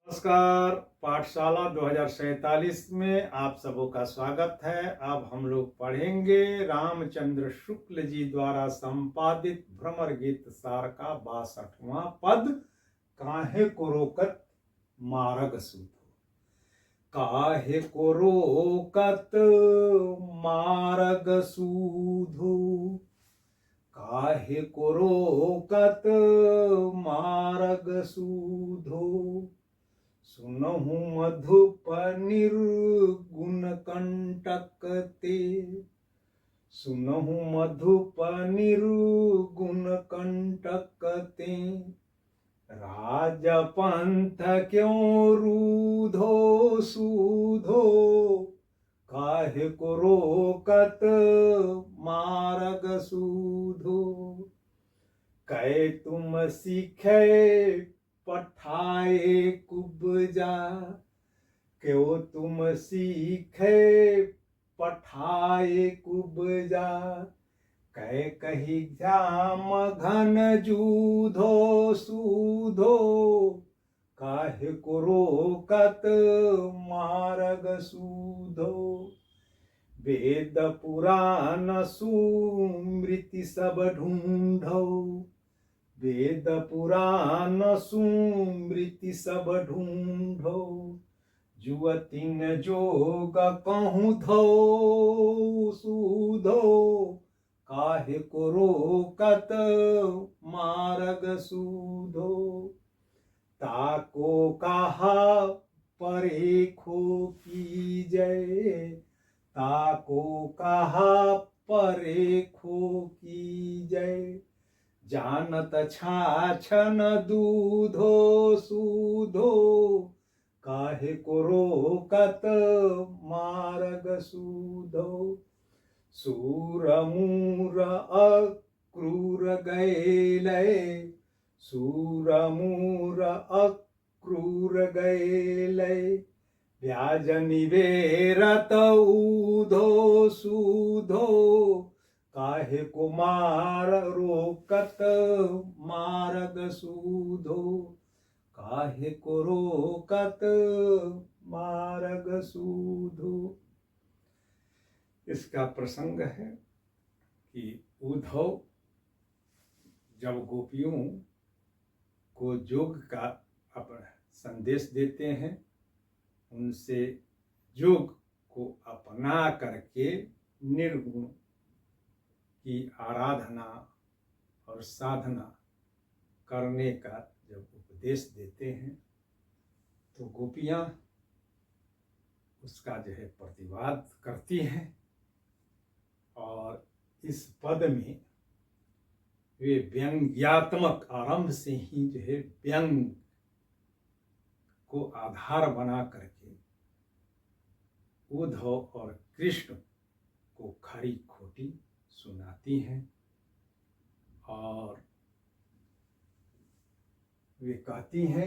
नमस्कार। पाठशाला 2047 में आप सबों का स्वागत है। अब हम लोग पढ़ेंगे रामचंद्र शुक्ल जी द्वारा संपादित भ्रमर गीत सार का 62वां पद, काहे को रोकत मारग सूधो। काहे को रोकत मारग सूधो, काहे को रोकत मारग सूधो। सुनहु मधुप निर्गुण कंटक ते, सुनहु मधुप निर्गुण कंटक ते। राजपंथ क्यों रूधो सूधो, काहे को रोकत मारग सूधो। कै तुम सीखे पठाए कुब्जा, क्यों तुम सीखे पठाए कुब्जा। कै कही घ्याम घन जूधो सूधो, काहे को रोकत मारग सूधो। वेद पुराण सुमृति सब ढूंढो, वेद पुराण सुमृति सब ढूंढो। जुवतिन जोग कहूँ धो सूधो, काहे को रोकत मारग सूधो। ताको कहा परेखो कीजय, ताको कहा परेखो कीजय। जानत छाछन दूधो सूधो, काहे को रोकत मारग सूधो। सूर मूर अक्रूर गैलै, सूर मूर अक्रूर गैलै। ब्याज निवेरत ऊधो सूधो, काहे को मार रोकत मारग सूधो। काहे को रोकत मारग सूधो। इसका प्रसंग है कि उद्धव जब गोपियों को योग का संदेश देते हैं, उनसे योग को अपना करके निर्गुण की आराधना और साधना करने का जब उपदेश देते हैं, तो गोपियां उसका जो है प्रतिवाद करती हैं। और इस पद में वे व्यंग्यात्मक आरंभ से ही जो है व्यंग को आधार बना करके उद्धव और कृष्ण को खरी खोटी सुनाती हैं। और वे कहती हैं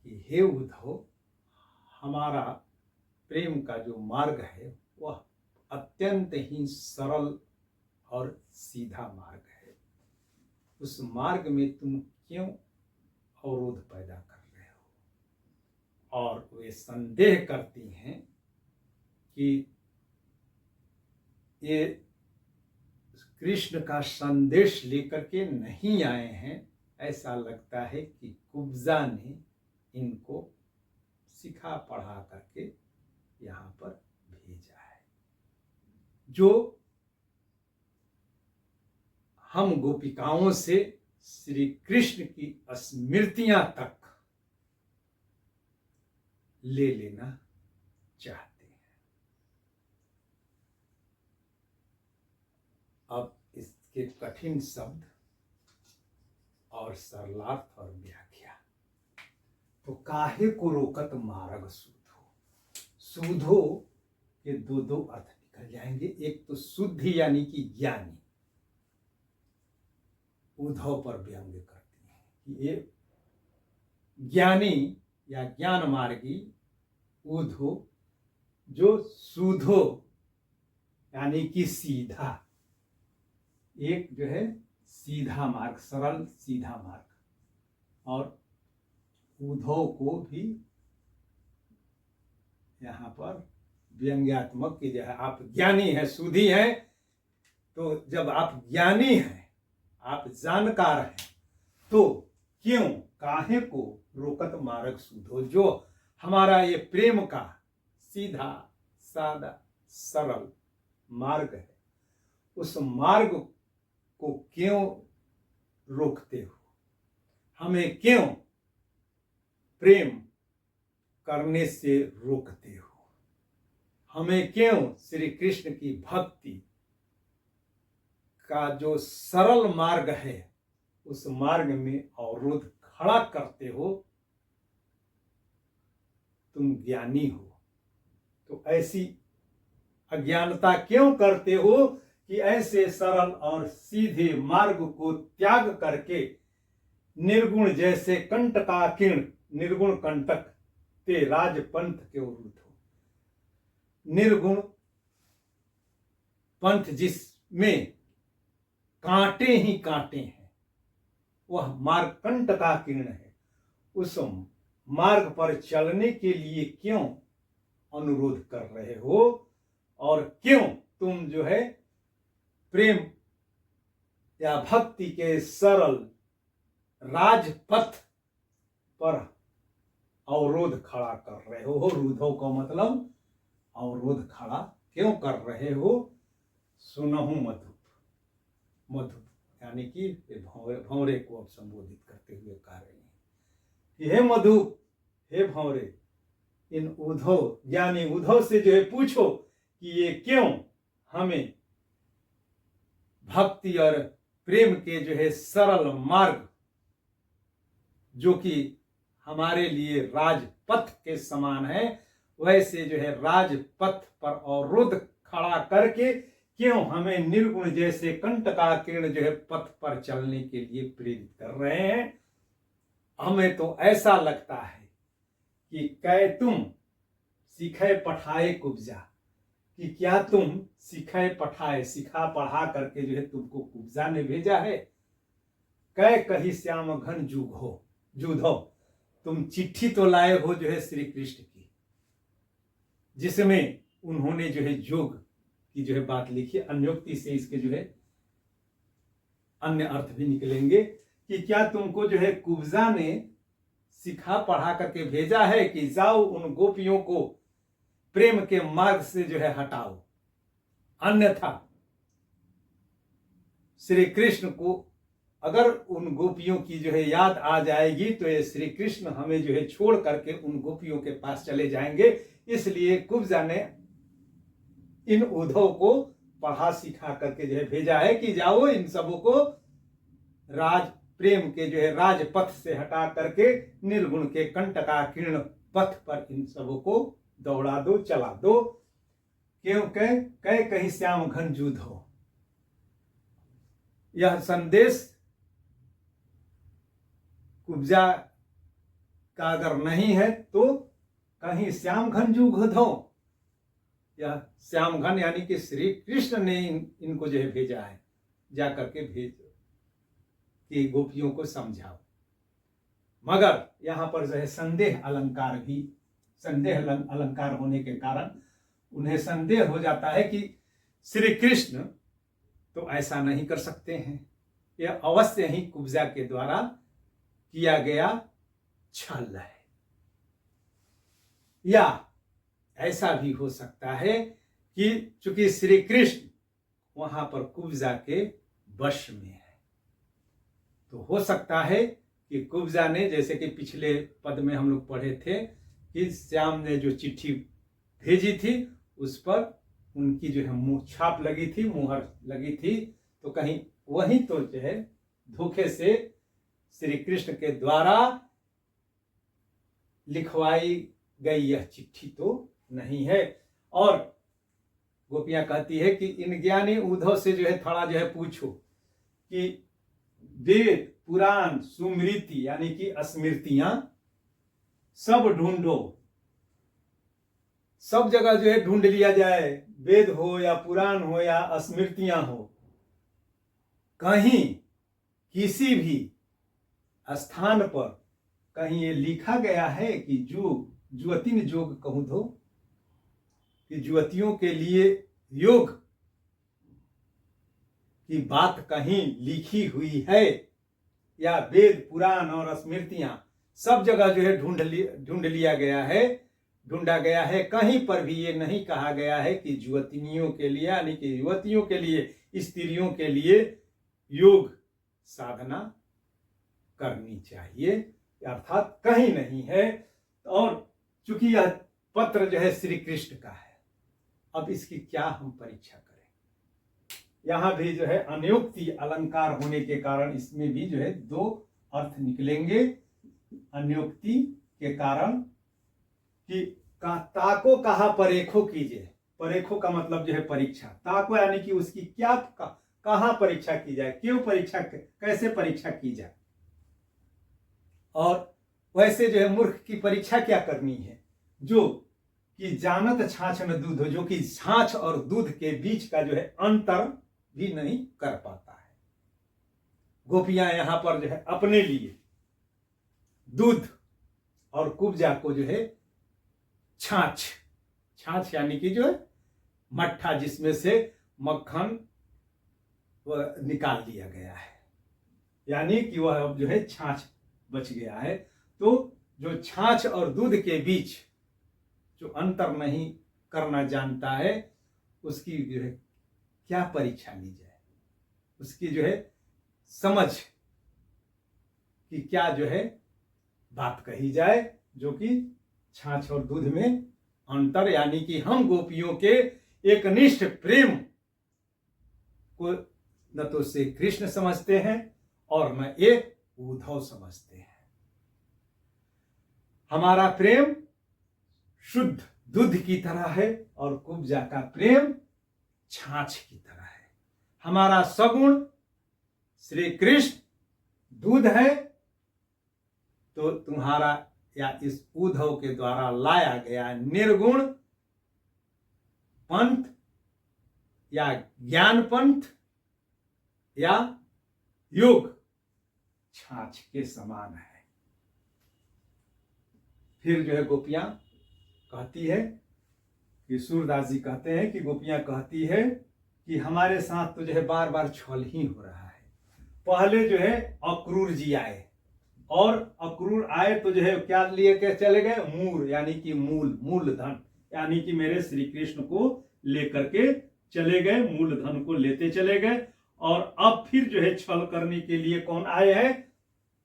कि हे उद्धव, हमारा प्रेम का जो मार्ग है वह अत्यंत ही सरल और सीधा मार्ग है। उस मार्ग में तुम क्यों अवरोध पैदा कर रहे हो। और वे संदेह करती हैं कि ये कृष्ण का संदेश लेकर के नहीं आए हैं। ऐसा लगता है कि कुब्जा ने इनको सिखा पढ़ा करके यहाँ पर भेजा है। जो हम गोपिकाओं से श्री कृष्ण की स्मृतियां तक ले लेना चाहते हैं। अब इसके कठिन शब्द और सरलार्थ और व्याख्या। तो काहे को रोकत मारग सूधो। सूधो के दो अर्थ निकल जाएंगे। एक तो शुद्धि यानी कि ज्ञानी, उद्धव पर व्यंग करती है कि ये ज्ञानी या ज्ञान मार्गी उद्धव जो सूधो यानी कि सीधा, एक जो है सीधा मार्ग, सरल सीधा मार्ग, और उद्धव को भी यहाँ पर व्यंग्यात्मक की जो है, आप ज्ञानी हैं, सुधी हैं, तो जब आप ज्ञानी हैं, आप जानकार हैं, तो क्यों काहे को रोकत मार्ग सुधो। जो हमारा ये प्रेम का सीधा सादा सरल मार्ग है, उस मार्ग को क्यों रोकते हो, हमें क्यों प्रेम करने से रोकते हो, हमें क्यों श्री कृष्ण की भक्ति का जो सरल मार्ग है उस मार्ग में अवरोध खड़ा करते हो। तुम ज्ञानी हो तो ऐसी अज्ञानता क्यों करते हो कि ऐसे सरल और सीधे मार्ग को त्याग करके निर्गुण जैसे कंटकाकीर्ण निर्गुण कंटक ते राजपंथ के उरुद्ध हो। निर्गुण पंथ जिसमें कांटे ही कांटे हैं, वह मार्ग कंटकाकीर्ण है, उस मार्ग पर चलने के लिए क्यों अनुरोध कर रहे हो, और क्यों तुम जो है प्रेम या भक्ति के सरल राजपथ पर अवरोध खड़ा कर रहे हो। रुधो का मतलब अवरोध खड़ा क्यों कर रहे हो। सुनहु मधुप, मधुप यानी कि भंवरे को अब संबोधित करते हुए कह रहे हैं कि हे मधुप, हे भंवरे, इन उद्धव ज्ञानी उद्धव से जो है पूछो कि ये क्यों हमें भक्ति और प्रेम के जो है सरल मार्ग, जो कि हमारे लिए राजपथ के समान है, वैसे जो है राजपथ पर अवरोध खड़ा करके क्यों हमें निर्गुण जैसे कंटकाकीर्ण जो है पथ पर चलने के लिए प्रेरित कर रहे हैं। हमें तो ऐसा लगता है कि कै तुम सिखाए पढ़ाए कुब्जा, कि क्या तुम सिखाए पढ़ाए सिखा पढ़ा करके जो है तुमको कुब्जा ने भेजा है। कै कही श्याम घन जुग हो जुधो, तुम चिट्ठी तो लाए हो जो है श्री कृष्ण की, जिसमें उन्होंने जो है जोग की जो है बात लिखी। अन्योक्ति से इसके जो है अन्य अर्थ भी निकलेंगे कि क्या तुमको जो है कुब्जा ने सिखा पढ़ा करके भेजा है कि जाओ उन गोपियों को प्रेम के मार्ग से जो है हटाओ, अन्यथा श्री कृष्ण को अगर उन गोपियों की जो है याद आ जाएगी तो ये श्री कृष्ण हमें जो है छोड़ करके उन गोपियों के पास चले जाएंगे। इसलिए कुब्जा ने इन उद्धव को पढ़ा सिखा करके जो है भेजा है कि जाओ इन सबों को राज प्रेम के जो है राजपथ से हटा करके निर्गुण के कंटकाकीर्ण पथ पर इन सबों को दौड़ा दो, चला दो। क्यों कह कहीं श्याम घन जूद हो। यह संदेश कुब्जा का अगर नहीं है तो कहीं श्याम घन जूद हो। यह श्याम घन यानी कि श्री कृष्ण ने इनको जो है भेजा है, जा करके भेजो कि गोपियों को समझाओ। मगर यहां पर जो है संदेह अलंकार होने के कारण उन्हें संदेह हो जाता है कि श्री कृष्ण तो ऐसा नहीं कर सकते हैं, यह अवश्य ही कुब्जा के द्वारा किया गया छल है। या ऐसा भी हो सकता है कि चूंकि श्री कृष्ण वहां पर कुब्जा के वश में है, तो हो सकता है कि कुब्जा ने, जैसे कि पिछले पद में हम लोग पढ़े थे कि श्याम ने जो चिट्ठी भेजी थी उस पर उनकी जो है मुंह छाप लगी थी, मुहर लगी थी, तो कहीं वही तो जो है धोखे से श्री कृष्ण के द्वारा लिखवाई गई यह चिट्ठी तो नहीं है। और गोपियां कहती है कि इन ज्ञानी उद्धव से जो है थोड़ा जो है पूछो कि वेद पुराण सुमृति यानी कि स्मृतियां सब ढूंढो, सब जगह जो है ढूंढ लिया जाए, वेद हो या पुराण हो या स्मृतियां हो, कहीं किसी भी स्थान पर कहीं ये लिखा गया है कि जो जुअतिन जोग कहूं धो, कि युवतियों के लिए योग की बात कहीं लिखी हुई है या वेद पुराण और स्मृतियां सब जगह जो है ढूंढा गया है, कहीं पर भी ये नहीं कहा गया है कि युवतियों के लिए यानी कि युवतियों के लिए, स्त्रियों के लिए योग साधना करनी चाहिए, अर्थात कहीं नहीं है। और चूंकि यह पत्र जो है श्री कृष्ण का है, अब इसकी क्या हम परीक्षा करें। यहां भी जो है अनियुक्ति अलंकार होने के कारण इसमें भी जो है दो अर्थ निकलेंगे। अनियुक्ति के कारण कि ताको कहा परेखो कीजिए, परेखो का मतलब जो है परीक्षा, ताको यानी कि उसकी क्या कहां परीक्षा की जाए, क्यों परीक्षा, कैसे परीक्षा की जाए। और वैसे जो है मूर्ख की परीक्षा क्या करनी है, जो कि जानत छाछ में दूध हो, जो कि छाछ और दूध के बीच का जो है अंतर भी नहीं कर पाता है। गोपियां यहां पर जो है अपने लिए दूध और कुब्जा को जो है छाछ, छाछ यानी कि जो है मट्ठा जिसमें से मक्खन निकाल लिया गया है, यानी कि वह अब जो है छाछ बच गया है। तो जो छाछ और दूध के बीच जो अंतर नहीं करना जानता है, उसकी जो है क्या परीक्षा ली जाए, उसकी जो है समझ कि क्या जो है बात कही जाए, जो कि छाछ और दूध में अंतर, यानी कि हम गोपियों के एकनिष्ठ प्रेम को न तो श्री कृष्ण समझते हैं और न एक उद्धव समझते हैं। हमारा प्रेम शुद्ध दूध की तरह है और कुब्जा का प्रेम छाछ की तरह है। हमारा सगुण श्री कृष्ण दूध है, तो तुम्हारा या इस उद्धव के द्वारा लाया गया निर्गुण पंथ या ज्ञान पंथ या योग छाछ के समान है। फिर जो है गोपियां कहती है कि सूरदास जी कहते हैं कि गोपियां कहती है कि हमारे साथ तो जो है बार बार छल ही हो रहा है। पहले जो है अक्रूर जी आए, और अक्रूर आए तो जो है क्या लिए के चले गए, मूल यानी कि मूल धन, यानी कि मेरे श्री कृष्ण को लेकर के चले गए, मूल धन को लेते चले गए। और अब फिर जो है छल करने के लिए कौन आए हैं,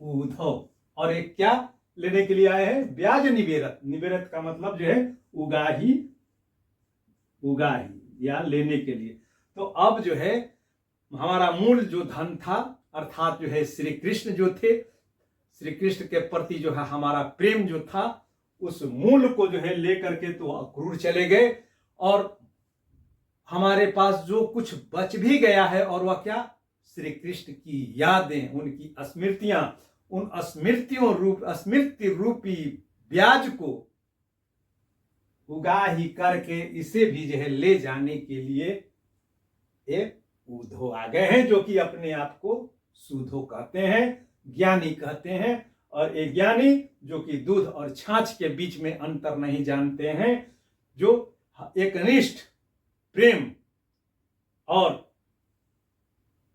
उद्धव, और एक क्या लेने के लिए आए हैं, ब्याज निवेरत। निवेरत का मतलब जो है उगाही या लेने के लिए। तो अब जो है हमारा मूल जो धन था, अर्थात जो है श्री कृष्ण जो थे, श्री कृष्ण के प्रति जो है हमारा प्रेम जो था, उस मूल को जो है लेकर के तो अक्रूर चले गए। और हमारे पास जो कुछ बच भी गया है, और वह क्या, श्री कृष्ण की यादें, उनकी स्मृतियां, उन स्मृति रूपी ब्याज को उगाही करके इसे भी जो है ले जाने के लिए एक उद्धव आ गए हैं, जो कि अपने आप को सूधो कहते हैं, ज्ञानी कहते हैं। और एक ज्ञानी जो कि दूध और छाछ के बीच में अंतर नहीं जानते हैं, जो एकनिष्ठ प्रेम और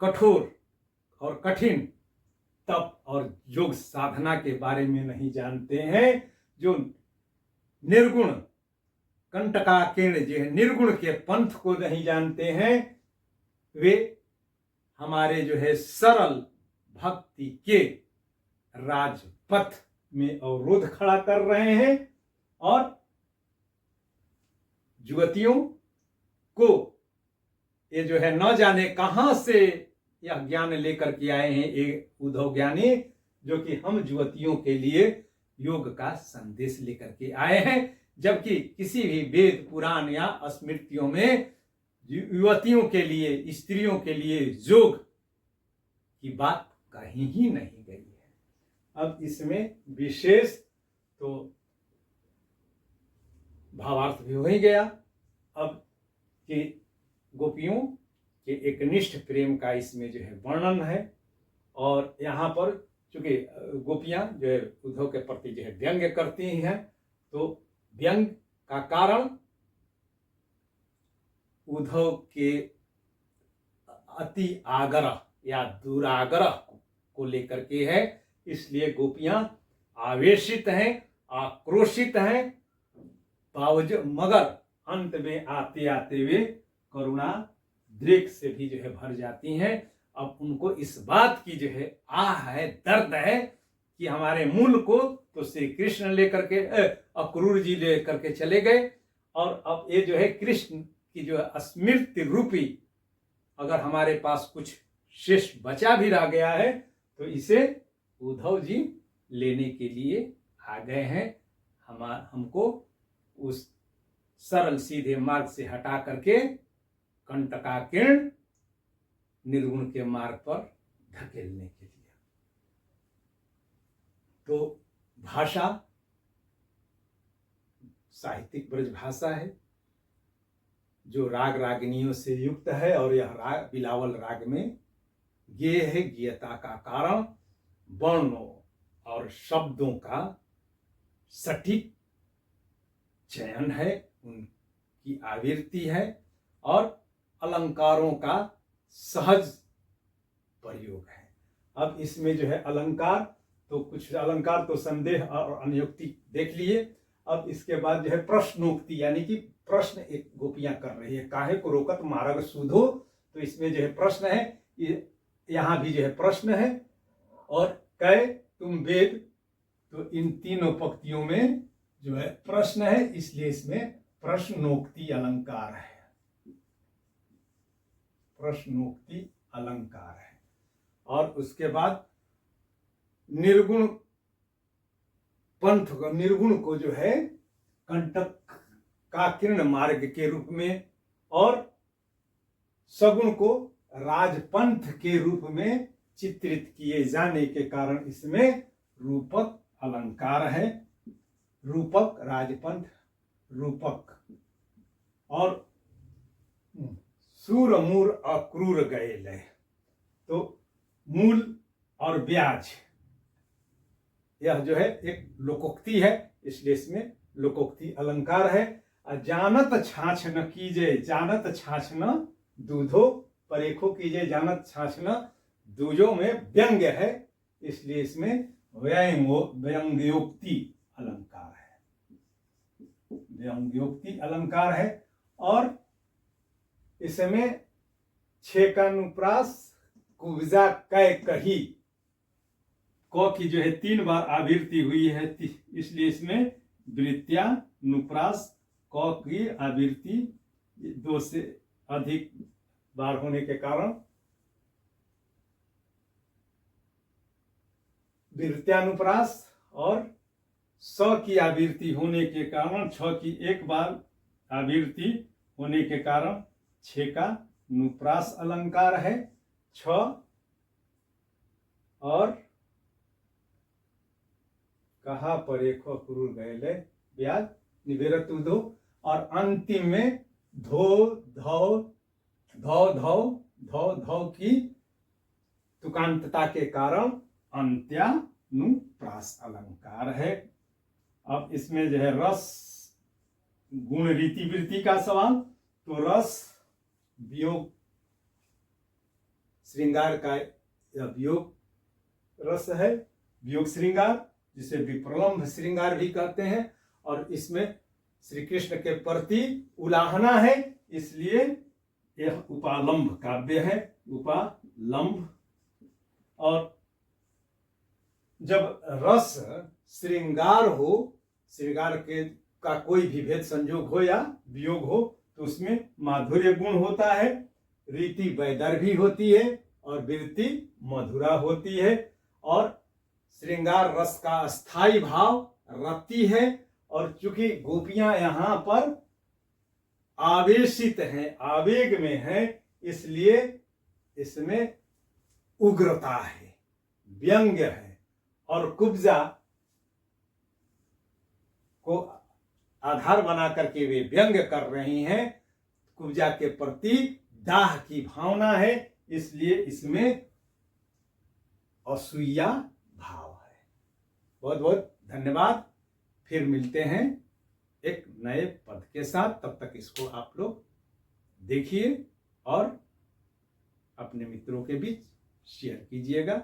कठोर और कठिन तप और योग साधना के बारे में नहीं जानते हैं, जो निर्गुण कंटकाकीर्ण जो है निर्गुण के पंथ को नहीं जानते हैं, वे हमारे जो है सरल भक्ति के राजपथ में अवरोध खड़ा कर रहे हैं। और युवतियों को ये जो है न जाने कहां से यह ज्ञान लेकर के आए हैं एक उद्धव ज्ञानी, जो कि हम युवतियों के लिए योग का संदेश लेकर के आए हैं, जबकि किसी भी वेद पुराण या स्मृतियों में युवतियों के लिए, स्त्रियों के लिए योग की बात कहीं ही नहीं गई है। अब इसमें विशेष तो भावार्थ भी हो ही गया। अब कि गोपियों के एकनिष्ठ प्रेम का इसमें जो है वर्णन है। और यहाँ पर चूंकि गोपियां जो है उद्धव के प्रति जो है व्यंग्य करती हैं, तो व्यंग का कारण उद्धव के अति आग्रह या दुराग्रह को लेकर के है, इसलिए गोपियां आवेशित हैं, आक्रोशित हैं, मगर अंत में आते आते वे करुणा दृक से भी जो है भर जाती हैं। अब उनको इस बात की जो है आह है, दर्द है कि हमारे मूल को तो श्री कृष्ण लेकर के अक्रूर जी लेकर के चले गए, और अब ये जो है कृष्ण की जो है स्मृति रूपी अगर हमारे पास कुछ शेष बचा भी रह गया है तो इसे उद्धव जी लेने के लिए आ गए हैं। हमको उस सरल सीधे मार्ग से हटा करके कंटकाकीर्ण निर्गुण के मार्ग पर धकेलने के लिए। तो भाषा साहित्यिक ब्रज भाषा है जो राग रागिनियों से युक्त है, और यह राग बिलावल राग में गेय है। गेयता का कारण वर्णों और शब्दों का सटीक चयन है, उनकी आवृत्ति है, और अलंकारों का सहज प्रयोग है। अब इसमें जो है अलंकार, तो कुछ अलंकार तो संदेह और अनुयुक्ति देख लिए। अब इसके बाद जो है प्रश्नोक्ति, यानी कि प्रश्न एक गोपियां कर रही है, काहे को रोकत मार्ग सुधो, तो इसमें जो है प्रश्न है, यहाँ भी जो है प्रश्न है। और कै तुम वेद, तो इन तीनों पंक्तियों में जो है प्रश्न है, इसलिए इसमें प्रश्नोक्ति अलंकार है, प्रश्नोक्ति अलंकार है। और उसके बाद निर्गुण पंथ, निर्गुण को जो है कंटक का किरण मार्ग के रूप में, और सगुण को राजपंथ के रूप में चित्रित किए जाने के कारण इसमें रूपक अलंकार है। रूपक, राजपंथ, रूपक। और सूर मूर अक्रूर गए लय, तो मूल और ब्याज, यह जो है एक लोकोक्ति है, इसलिए इसमें लोकोक्ति अलंकार है। जानत छाछ न कीजे, जानत छाछ न दूधो, परेखो कीजे जानत छाछ न दूजो में व्यंग्य है, इसलिए इसमें व्यंग्योक्ति अलंकार है, व्यंग्योक्ति अलंकार है। और इसमें छेकानुप्रास कुब्जा कै कही, क की जो है 3 बार आवृत्ति हुई है, इसलिए इसमें वृत्तिया नुप्रास क की आवृत्ति 2 से अधिक बार होने के कारण वृत्त्यानुप्रास, और स की आवृत्ति होने के कारण 6 की 1 बार आवृत्ति होने के कारण छेका नुप्रास अलंकार है। 6 और कहा परेखो क्रूर गैले ब्याज निवेरत उधो, और अंतिम में धो धौ धौ धौ धौ धौ की तुकांतता के कारण अंत्यानुप्रास अलंकार है। अब इसमें जो है रस गुण रीति वृत्ति का सवाल, तो रस वियोग श्रृंगार का वियोग रस है, वियोग श्रृंगार, जिसे विप्रलंभ श्रृंगार भी कहते हैं। और इसमें श्री कृष्ण के प्रति उलाहना है, इसलिए यह उपालंभ काव्य है, उपालंभ। और जब रस श्रृंगार हो, श्रृंगार के का कोई भी भेद संयोग हो या वियोग हो, तो उसमें माधुर्य गुण होता है, रीति वैदर्भी होती है, और वृत्ति मधुरा होती है। और श्रृंगार रस का स्थायी भाव रति है, और चूंकि गोपियां यहाँ पर आवेशित हैं, आवेग में हैं, इसलिए इसमें उग्रता है, व्यंग्य है, और कुब्जा को आधार बना करके वे व्यंग्य कर रही हैं, कुब्जा के प्रति दाह की भावना है, इसलिए इसमें असूया भाव है। बहुत बहुत धन्यवाद। फिर मिलते हैं एक नए पद के साथ, तब तक इसको आप लोग देखिए और अपने मित्रों के बीच शेयर कीजिएगा।